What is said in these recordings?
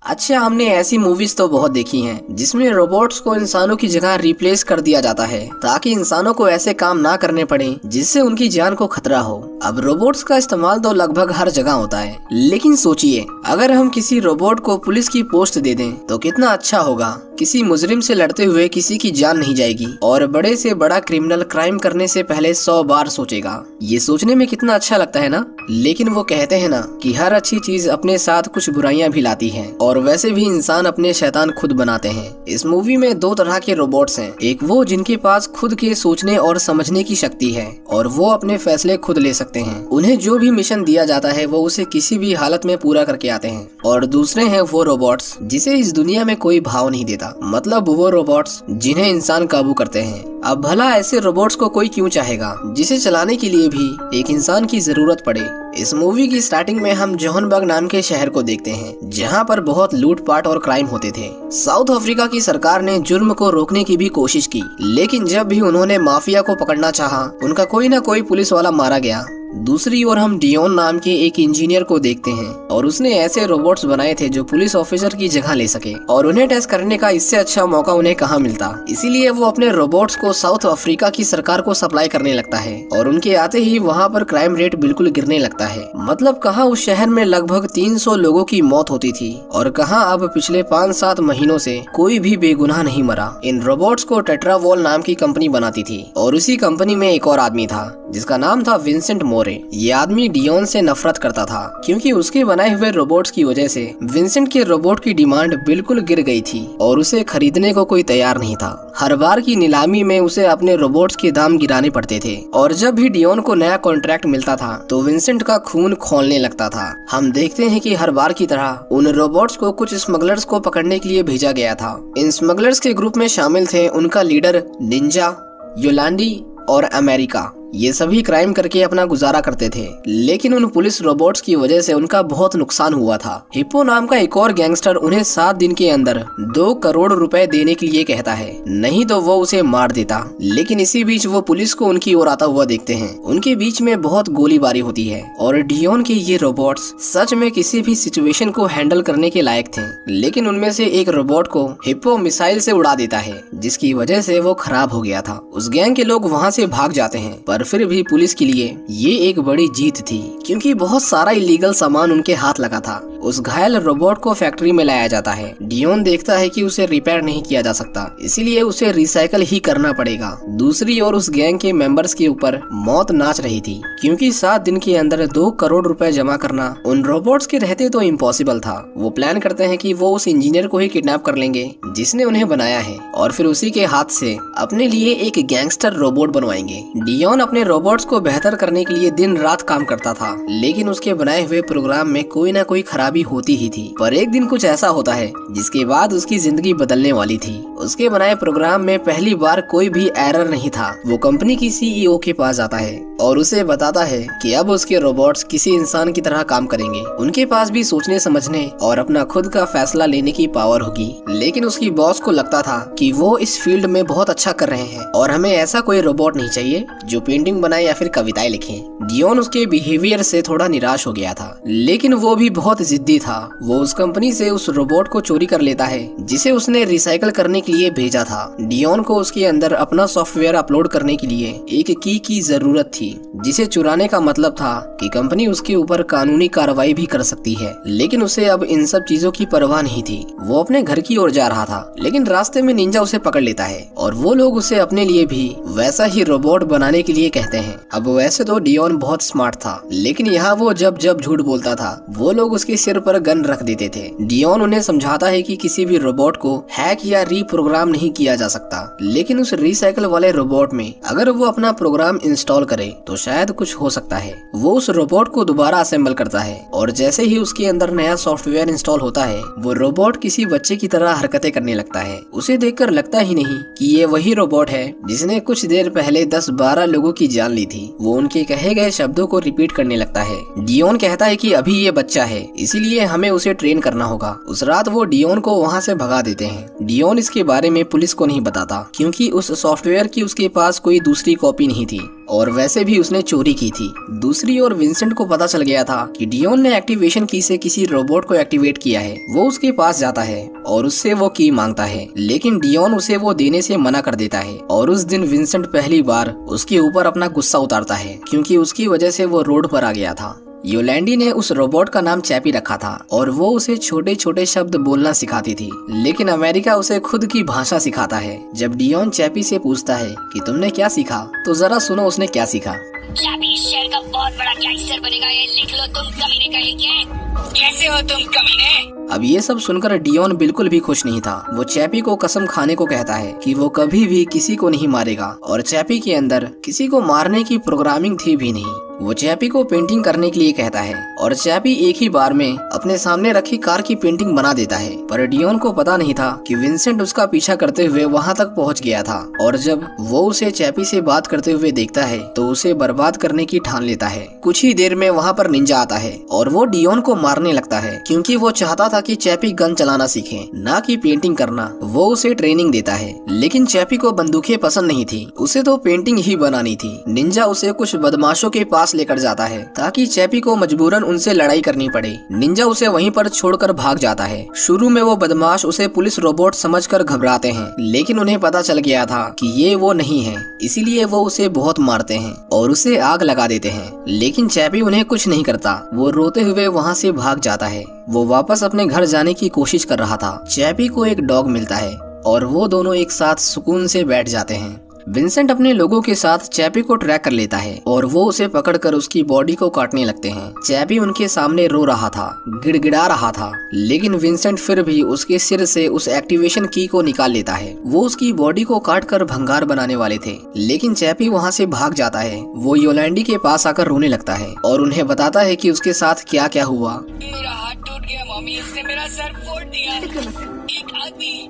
अच्छा, हमने ऐसी मूवीज तो बहुत देखी हैं जिसमें रोबोट्स को इंसानों की जगह रिप्लेस कर दिया जाता है ताकि इंसानों को ऐसे काम ना करने पड़े जिससे उनकी जान को खतरा हो। अब रोबोट्स का इस्तेमाल तो लगभग हर जगह होता है, लेकिन सोचिए अगर हम किसी रोबोट को पुलिस की पोस्ट दे दें तो कितना अच्छा होगा। किसी मुजरिम से लड़ते हुए किसी की जान नहीं जाएगी और बड़े से बड़ा क्रिमिनल क्राइम करने से पहले 100 बार सोचेगा। ये सोचने में कितना अच्छा लगता है ना। लेकिन वो कहते हैं ना कि हर अच्छी चीज अपने साथ कुछ बुराइयां भी लाती है, और वैसे भी इंसान अपने शैतान खुद बनाते हैं। इस मूवी में दो तरह के रोबोट्स हैं, एक वो जिनके पास खुद के सोचने और समझने की शक्ति है और वो अपने फैसले खुद ले सकते हैं। उन्हें जो भी मिशन दिया जाता है वो उसे किसी भी हालत में पूरा करके आते हैं। और दूसरे हैं वो रोबोट्स जिसे इस दुनिया में कोई भाव नहीं देता, मतलब वो रोबोट्स जिन्हें इंसान काबू करते हैं। अब भला ऐसे रोबोट्स को कोई क्यों चाहेगा जिसे चलाने के लिए भी एक इंसान की जरूरत पड़े। इस मूवी की स्टार्टिंग में हम जोहान्सबर्ग नाम के शहर को देखते हैं जहां पर बहुत लूटपाट और क्राइम होते थे। साउथ अफ्रीका की सरकार ने जुर्म को रोकने की भी कोशिश की, लेकिन जब भी उन्होंने माफिया को पकड़ना चाहा उनका कोई ना कोई पुलिस वाला मारा गया। दूसरी ओर हम डियोन नाम के एक इंजीनियर को देखते हैं और उसने ऐसे रोबोट्स बनाए थे जो पुलिस ऑफिसर की जगह ले सके, और उन्हें टेस्ट करने का इससे अच्छा मौका उन्हें कहाँ मिलता। इसीलिए वो अपने रोबोट्स को साउथ अफ्रीका की सरकार को सप्लाई करने लगता है और उनके आते ही वहाँ पर क्राइम रेट बिल्कुल गिरने लगता है। मतलब कहाँ उस शहर में लगभग 300 लोगों की मौत होती थी और कहाँ अब पिछले 5-7 महीनों से कोई भी बेगुनाह नहीं मरा। इन रोबोट्स को टेट्रावॉल नाम की कंपनी बनाती थी और उसी कंपनी में एक और आदमी था जिसका नाम था विंसेंट मोरे। ये आदमी डियोन से नफरत करता था क्योंकि उसके बनाए हुए रोबोट्स की वजह से विंसेंट के रोबोट की डिमांड बिल्कुल गिर गई थी और उसे खरीदने को कोई तैयार नहीं था। हर बार की नीलामी में उसे अपने रोबोट्स के दाम गिराने पड़ते थे और जब भी डियोन को नया कॉन्ट्रैक्ट मिलता था तो विंसेंट का खून खौलने लगता था। हम देखते हैं कि हर बार की तरह उन रोबोट्स को कुछ स्मगलर्स को पकड़ने के लिए भेजा गया था। इन स्मगलर्स के ग्रुप में शामिल थे उनका लीडर निंजा, योलांडी और अमेरिका। ये सभी क्राइम करके अपना गुजारा करते थे, लेकिन उन पुलिस रोबोट्स की वजह से उनका बहुत नुकसान हुआ था। हिप्पो नाम का एक और गैंगस्टर उन्हें 7 दिन के अंदर 2 करोड़ रुपए देने के लिए कहता है, नहीं तो वो उसे मार देता। लेकिन इसी बीच वो पुलिस को उनकी ओर आता हुआ देखते हैं। उनके बीच में बहुत गोलीबारी होती है और डियोन के ये रोबोट्स सच में किसी भी सिचुएशन को हैंडल करने के लायक थे। लेकिन उनमें से एक रोबोट को हिप्पो मिसाइल से उड़ा देता है जिसकी वजह से वो खराब हो गया था। उस गैंग के लोग वहाँ से भाग जाते हैं, पर फिर भी पुलिस के लिए ये एक बड़ी जीत थी क्योंकि बहुत सारा इलीगल सामान उनके हाथ लगा था। उस घायल रोबोट को फैक्ट्री में लाया जाता है। डियोन देखता है कि उसे रिपेयर नहीं किया जा सकता, इसीलिए उसे रिसाइकल ही करना पड़ेगा। दूसरी ओर उस गैंग के मेंबर्स के ऊपर मौत नाच रही थी क्योंकि 7 दिन के अंदर 2 करोड़ रुपए जमा करना उन रोबोट्स के रहते तो इम्पॉसिबल था। वो प्लान करते हैं कि वो उस इंजीनियर को ही किडनैप कर लेंगे जिसने उन्हें बनाया है और फिर उसी के हाथ से अपने लिए एक गैंगस्टर रोबोट बनवाएंगे। डियोन अपने रोबोट्स को बेहतर करने के लिए दिन रात काम करता था, लेकिन उसके बनाए हुए प्रोग्राम में कोई ना कोई खराबी होती ही थी। पर एक दिन कुछ ऐसा होता है जिसके बाद उसकी जिंदगी बदलने वाली थी। उसके बनाए प्रोग्राम में पहली बार कोई भी एरर नहीं था। वो कंपनी की सीईओ के पास जाता है और उसे बताता है कि अब उसके रोबोट्स किसी इंसान की तरह काम करेंगे। उनके पास भी सोचने समझने और अपना खुद का फैसला लेने की पावर होगी। लेकिन उसकी बॉस को लगता था कि वो इस फील्ड में बहुत अच्छा कर रहे हैं और हमें ऐसा कोई रोबोट नहीं चाहिए जो पेंटिंग बनाए या फिर कविताएं लिखे। डियोन उसके बिहेवियर से थोड़ा निराश हो गया था, लेकिन वो भी बहुत जिद्दी था। वो उस कंपनी से उस रोबोट को चोरी कर लेता है जिसे उसने रिसाइकल करने के लिए भेजा था। डियोन को उसके अंदर अपना सॉफ्टवेयर अपलोड करने के लिए एक की जरूरत थी जिसे चुराने का मतलब था कि कंपनी उसके ऊपर कानूनी कार्रवाई भी कर सकती है। लेकिन उसे अब इन सब चीजों की परवाह नहीं थी। वो अपने घर की ओर जा रहा था, लेकिन रास्ते में निंजा उसे पकड़ लेता है और वो लोग उसे अपने लिए भी वैसा ही रोबोट बनाने के लिए कहते हैं। अब वैसे तो डियोन बहुत स्मार्ट था, लेकिन यहाँ वो जब जब झूठ बोलता था वो लोग उसके सिर पर गन रख देते थे। डियोन उन्हें समझाता है कि किसी भी रोबोट को हैक या रीप्रोग्राम नहीं किया जा सकता, लेकिन उस रिसाइकल वाले रोबोट में अगर वो अपना प्रोग्राम इंस्टॉल करे तो शायद कुछ हो सकता है। वो उस रोबोट को दोबारा असेंबल करता है और जैसे ही उसके अंदर नया सॉफ्टवेयर इंस्टॉल होता है वो रोबोट किसी बच्चे की तरह हरकतें करने लगता है। उसे देखकर लगता ही नहीं कि ये वही रोबोट है जिसने कुछ देर पहले 10-12 लोगों की जान ली थी। वो उनके कहे गए शब्दों को रिपीट करने लगता है। डियोन कहता है कि अभी ये बच्चा है, इसीलिए इसीलिए हमें उसे ट्रेन करना होगा। उस रात वो डियोन को वहाँ से भगा देते हैं। डियोन इसके बारे में पुलिस को नहीं बताता क्योंकि उस सॉफ्टवेयर की उसके पास कोई दूसरी कॉपी नहीं थी और वैसे भी उसने चोरी की थी। दूसरी ओर विंसेंट को पता चल गया था कि डियोन ने एक्टिवेशन की से किसी रोबोट को एक्टिवेट किया है। वो उसके पास जाता है और उससे वो की मांगता है, लेकिन डियोन उसे वो देने से मना कर देता है। और उस दिन विंसेंट पहली बार उसके ऊपर अपना गुस्सा उतारता है क्योंकि उसकी वजह से वो रोड पर आ गया था। योलैंडी ने उस रोबोट का नाम चैपी रखा था और वो उसे छोटे छोटे शब्द बोलना सिखाती थी, लेकिन अमेरिका उसे खुद की भाषा सिखाता है। जब डियोन चैपी से पूछता है कि तुमने क्या सीखा, तो जरा सुनो उसने क्या सीखा। चैपी शहर का बहुत बड़ा गैंगस्टर बनेगा, ये लिख लो तुम कमीने कहेंगे। कैसे हो तुम कमीने? अब ये सब सुनकर डियोन बिल्कुल भी खुश नहीं था। वो चैपी को कसम खाने को कहता है कि वो कभी भी किसी को नहीं मारेगा और चैपी के अंदर किसी को मारने की प्रोग्रामिंग थी भी नहीं। वो चैपी को पेंटिंग करने के लिए कहता है और चैपी एक ही बार में अपने सामने रखी कार की पेंटिंग बना देता है। पर डियोन को पता नहीं था कि विंसेंट उसका पीछा करते हुए वहां तक पहुंच गया था और जब वो उसे चैपी से बात करते हुए देखता है तो उसे बर्बाद करने की ठान लेता है। कुछ ही देर में वहां पर निंजा आता है और वो डियोन को मारने लगता है क्योंकि वो चाहता था कि चैपी गन चलाना सीखे, ना कि पेंटिंग करना। वो उसे ट्रेनिंग देता है, लेकिन चैपी को बंदूकें पसंद नहीं थी, उसे तो पेंटिंग ही बनानी थी। निंजा उसे कुछ बदमाशों के पास लेकर जाता है ताकि चैपी को मजबूरन उनसे लड़ाई करनी पड़े। निंजा उसे वहीं पर छोड़कर भाग जाता है। शुरू में वो बदमाश उसे पुलिस रोबोट समझकर घबराते हैं, लेकिन उन्हें पता चल गया था कि ये वो नहीं है, इसीलिए वो उसे बहुत मारते हैं और उसे आग लगा देते हैं। लेकिन चैपी उन्हें कुछ नहीं करता, वो रोते हुए वहाँ से भाग जाता है। वो वापस अपने घर जाने की कोशिश कर रहा था। चैपी को एक डॉग मिलता है और वो दोनों एक साथ सुकून से बैठ जाते हैं। विंसेंट अपने लोगों के साथ चैपी को ट्रैक कर लेता है और वो उसे पकड़कर उसकी बॉडी को काटने लगते हैं। चैपी उनके सामने रो रहा था, गिड़गिड़ा रहा था, लेकिन विंसेंट फिर भी उसके सिर से उस एक्टिवेशन की को निकाल लेता है। वो उसकी बॉडी को काटकर भंगार बनाने वाले थे, लेकिन चैपी वहाँ से भाग जाता है। वो योलैंडी के पास आकर रोने लगता है और उन्हें बताता है कि उसके साथ क्या क्या हुआ। मेरा हाथ टूट गया मम्मी, इसने मेरा सर फोड़ दिया। एक आदमी,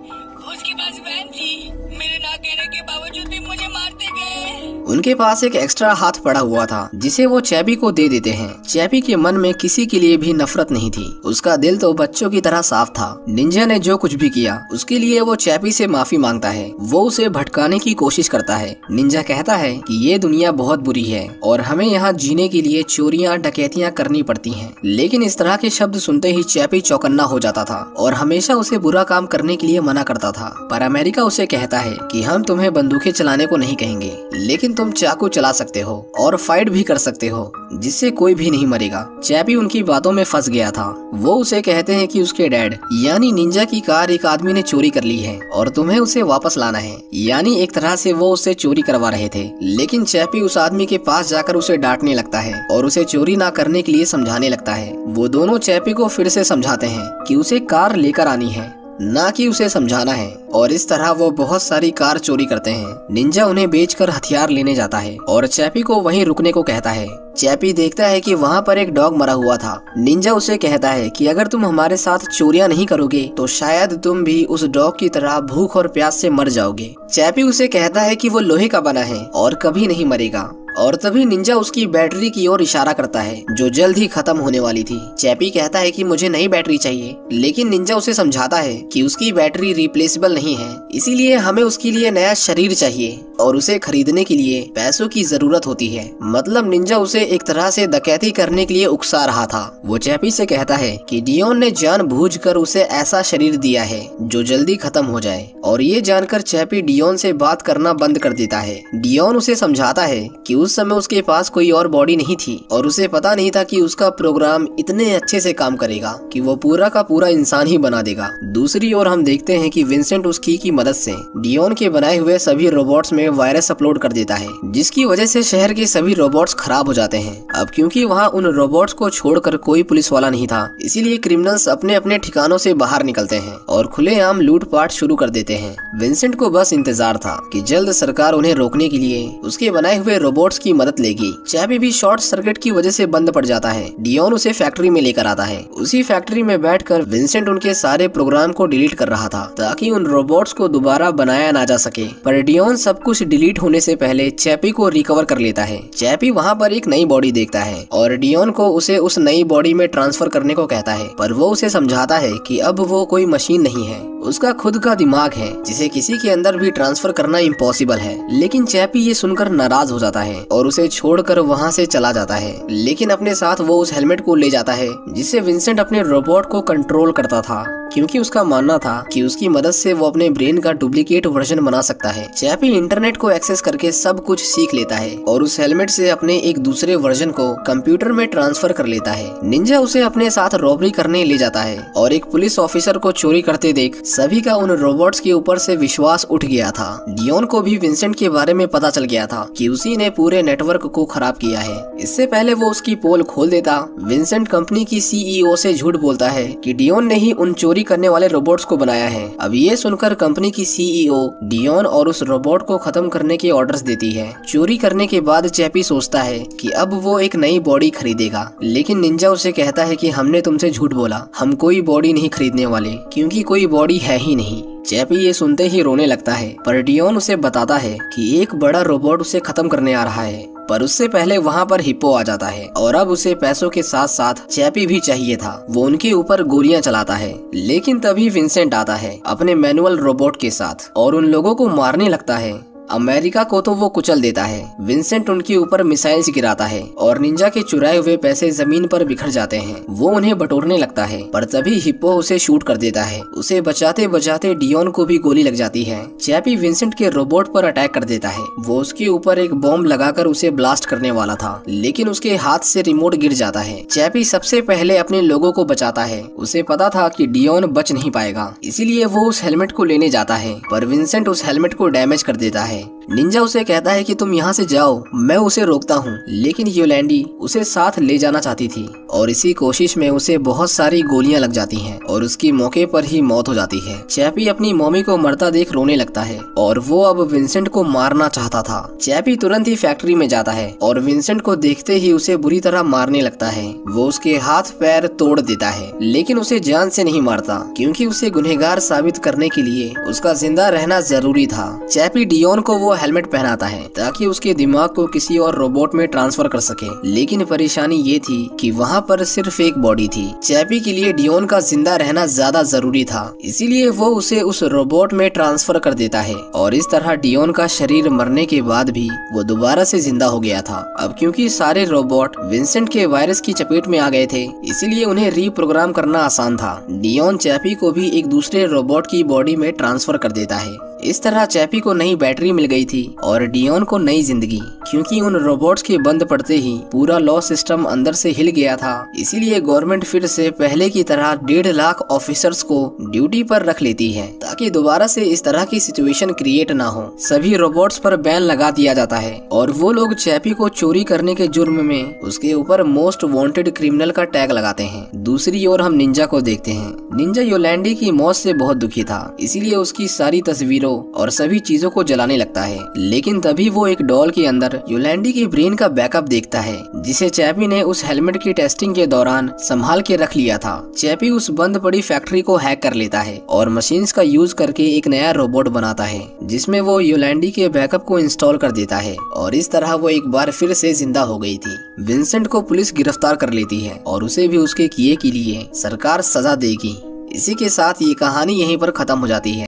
उसके पास वैन थी, मेरे ना कहने के बावजूद भी मुझे मारते गए। उनके पास एक एक्स्ट्रा हाथ पड़ा हुआ था जिसे वो चैपी को दे देते हैं। चैपी के मन में किसी के लिए भी नफरत नहीं थी, उसका दिल तो बच्चों की तरह साफ था। निंजा ने जो कुछ भी किया उसके लिए वो चैपी से माफी मांगता है। वो उसे भटकाने की कोशिश करता है। निंजा कहता है कि ये दुनिया बहुत बुरी है और हमें यहाँ जीने के लिए चोरियाँ डकैतियाँ करनी पड़ती हैं। लेकिन इस तरह के शब्द सुनते ही चैपी चौकन्ना हो जाता था और हमेशा उसे बुरा काम करने के लिए मना करता था। पर अमेरिका उसे कहता है कि हम तुम्हें बंदूकें चलाने को नहीं कहेंगे, लेकिन तुम चाकू चला सकते हो और फाइट भी कर सकते हो जिससे कोई भी नहीं मरेगा। चैपी उनकी बातों में फंस गया था। वो उसे कहते हैं कि उसके डैड यानी निंजा की कार एक आदमी ने चोरी कर ली है और तुम्हें उसे वापस लाना है। यानी एक तरह से वो उससे चोरी करवा रहे थे, लेकिन चैपी उस आदमी के पास जाकर उसे डांटने लगता है और उसे चोरी ना करने के लिए समझाने लगता है। वो दोनों चैपी को फिर से समझाते हैं कि उसे कार लेकर आनी है, ना कि उसे समझाना है, और इस तरह वो बहुत सारी कार चोरी करते हैं। निंजा उन्हें बेचकर हथियार लेने जाता है और चैपी को वहीं रुकने को कहता है। चैपी देखता है कि वहाँ पर एक डॉग मरा हुआ था। निंजा उसे कहता है कि अगर तुम हमारे साथ चोरियां नहीं करोगे तो शायद तुम भी उस डॉग की तरह भूख और प्यास से मर जाओगे। चैपी उसे कहता है कि वो लोहे का बना है और कभी नहीं मरेगा, और तभी निंजा उसकी बैटरी की ओर इशारा करता है जो जल्द ही खत्म होने वाली थी। चैपी कहता है कि मुझे नई बैटरी चाहिए, लेकिन निंजा उसे समझाता है कि उसकी बैटरी रिप्लेसेबल नहीं है, इसीलिए हमें उसके लिए नया शरीर चाहिए और उसे खरीदने के लिए पैसों की जरूरत होती है। मतलब निंजा उसे एक तरह से डकैती करने के लिए उकसा रहा था। वो चैपी से कहता है कि डियोन ने जानबूझकर उसे ऐसा शरीर दिया है जो जल्दी खत्म हो जाए, और ये जानकर चैपी डियोन से बात करना बंद कर देता है। डियोन उसे समझाता है कि उस समय उसके पास कोई और बॉडी नहीं थी और उसे पता नहीं था कि उसका प्रोग्राम इतने अच्छे से काम करेगा कि वो पूरा का पूरा इंसान ही बना देगा। दूसरी ओर हम देखते हैं कि विंसेंट उस की मदद से डियोन के बनाए हुए सभी रोबोट्स में वायरस अपलोड कर देता है, जिसकी वजह से शहर के सभी रोबोट्स खराब हो जाते हैं। अब क्योंकि वहाँ उन रोबोट्स को छोड़कर कोई पुलिस वाला नहीं था, इसीलिए क्रिमिनल्स अपने अपने ठिकानों से बाहर निकलते हैं और खुलेआम लूटपाट शुरू कर देते हैं। विंसेंट को बस इंतजार था कि जल्द सरकार उन्हें रोकने के लिए उसके बनाए हुए रोबोट्स की मदद लेगी। चैपी भी शॉर्ट सर्किट की वजह से बंद पड़ जाता है। डियोन उसे फैक्ट्री में लेकर आता है। उसी फैक्ट्री में बैठकर विंसेंट उनके सारे प्रोग्राम को डिलीट कर रहा था ताकि उन रोबोट्स को दोबारा बनाया ना जा सके। पर डियोन सब कुछ कुछ डिलीट होने से पहले चैपी को रिकवर कर लेता है। चैपी वहाँ पर एक नई बॉडी देखता है और डियोन को उसे उस नई बॉडी में ट्रांसफर करने को कहता है, पर वो उसे समझाता है कि अब वो कोई मशीन नहीं है, उसका खुद का दिमाग है जिसे किसी के अंदर भी ट्रांसफर करना इम्पॉसिबल है। लेकिन चैपी ये सुनकर नाराज हो जाता है और उसे छोड़कर वहाँ से चला जाता है। लेकिन अपने साथ वो उस हेलमेट को ले जाता है जिससे विंसेंट अपने रोबोट को कंट्रोल करता था, क्योंकि उसका मानना था कि उसकी मदद से वो अपने ब्रेन का डुप्लीकेट वर्जन बना सकता है। चैपी इंटरनेट को एक्सेस करके सब कुछ सीख लेता है और उस हेलमेट से अपने एक दूसरे वर्जन को कंप्यूटर में ट्रांसफर कर लेता है। निंजा उसे अपने साथ रॉबरी करने ले जाता है और एक पुलिस ऑफिसर को चोरी करते देख सभी का उन रोबोट्स के ऊपर से विश्वास उठ गया था। डियोन को भी विंसेंट के बारे में पता चल गया था कि उसी ने पूरे नेटवर्क को खराब किया है। इससे पहले वो उसकी पोल खोल देता, विंसेंट कंपनी की सीईओ से झूठ बोलता है कि डियोन ने ही उन चोरी करने वाले रोबोट्स को बनाया है। अब ये सुनकर कंपनी की सीईओ डियोन और उस रोबोट को खत्म करने के ऑर्डर्स देती है। चोरी करने के बाद चैपी सोचता है कि अब वो एक नई बॉडी खरीदेगा, लेकिन निंजा उसे कहता है कि हमने तुमसे झूठ बोला, हम कोई बॉडी नहीं खरीदने वाले, क्योंकि कोई बॉडी है ही नहीं। चैपी ये सुनते ही रोने लगता है, पर डियोन उसे बताता है कि एक बड़ा रोबोट उसे खत्म करने आ रहा है। पर उससे पहले वहाँ पर हिप्पो आ जाता है और अब उसे पैसों के साथ साथ चैपी भी चाहिए था। वो उनके ऊपर गोलियां चलाता है, लेकिन तभी विंसेंट आता है अपने मैनुअल रोबोट के साथ और उन लोगों को मारने लगता है। अमेरिका को तो वो कुचल देता है। विंसेंट उनके ऊपर मिसाइल्स गिराता है और निंजा के चुराए हुए पैसे जमीन पर बिखर जाते हैं। वो उन्हें बटोरने लगता है, पर तभी हिप्पो उसे शूट कर देता है। उसे बचाते बचाते डियोन को भी गोली लग जाती है। चैपी विंसेंट के रोबोट पर अटैक कर देता है। वो उसके ऊपर एक बॉम्ब लगाकर उसे ब्लास्ट करने वाला था, लेकिन उसके हाथ से रिमोट गिर जाता है। चैपी सबसे पहले अपने लोगों को बचाता है। उसे पता था कि डियोन बच नहीं पाएगा, इसीलिए वो उस हेलमेट को लेने जाता है, पर विंसेंट उस हेलमेट को डैमेज कर देता है। निंजा उसे कहता है कि तुम यहाँ से जाओ, मैं उसे रोकता हूँ, लेकिन योलैंडी उसे साथ ले जाना चाहती थी और इसी कोशिश में उसे बहुत सारी गोलियां लग जाती हैं और उसकी मौके पर ही मौत हो जाती है। चैपी अपनी मम्मी को मरता देख रोने लगता है और वो अब विंसेंट को मारना चाहता था। चैपी तुरंत ही फैक्ट्री में जाता है और विंसेंट को देखते ही उसे बुरी तरह मारने लगता है। वो उसके हाथ पैर तोड़ देता है, लेकिन उसे जान से नहीं मारता, क्योंकि उसे गुनहगार साबित करने के लिए उसका जिंदा रहना जरूरी था। चैपी डियोन को वो हेलमेट पहनाता है ताकि उसके दिमाग को किसी और रोबोट में ट्रांसफर कर सके, लेकिन परेशानी ये थी कि वहाँ पर सिर्फ एक बॉडी थी। चैपी के लिए डियोन का जिंदा रहना ज्यादा जरूरी था, इसीलिए वो उसे उस रोबोट में ट्रांसफर कर देता है और इस तरह डियोन का शरीर मरने के बाद भी वो दोबारा से जिंदा हो गया था। अब क्योंकि सारे रोबोट विंसेंट के वायरस की चपेट में आ गए थे, इसीलिए उन्हें रीप्रोग्राम करना आसान था। डियोन चैपी को भी एक दूसरे रोबोट की बॉडी में ट्रांसफर कर देता है। इस तरह चैपी को नई बैटरी मिल गई थी और डियोन को नई जिंदगी, क्योंकि उन रोबोट्स के बंद पड़ते ही पूरा लॉ सिस्टम अंदर से हिल गया था। इसीलिए गवर्नमेंट फिर से पहले की तरह 1.5 लाख ऑफिसर्स को ड्यूटी पर रख लेती है, ताकि दोबारा से इस तरह की सिचुएशन क्रिएट ना हो। सभी रोबोट्स पर बैन लगा दिया जाता है और वो लोग चैपी को चोरी करने के जुर्म में उसके ऊपर मोस्ट वांटेड क्रिमिनल का टैग लगाते हैं। दूसरी ओर हम निंजा को देखते हैं। निंजा योलैंडी की मौत से बहुत दुखी था, इसीलिए उसकी सारी तस्वीरों और सभी चीजों को जलाने लगता है। लेकिन तभी वो एक डॉल के अंदर योलैंडी की ब्रेन का बैकअप देखता है, जिसे चैपी ने उस हेलमेट की टेस्टिंग के दौरान संभाल के रख लिया था। चैपी उस बंद पड़ी फैक्ट्री को हैक कर लेता है और मशीन्स का यूज करके एक नया रोबोट बनाता है, जिसमें वो योलैंडी के बैकअप को इंस्टॉल कर देता है और इस तरह वो एक बार फिर से जिंदा हो गई थी। विंसेंट को पुलिस गिरफ्तार कर लेती है और उसे भी उसके किए के लिए सरकार सजा देगी। इसी के साथ ये कहानी यहीं पर खत्म हो जाती है।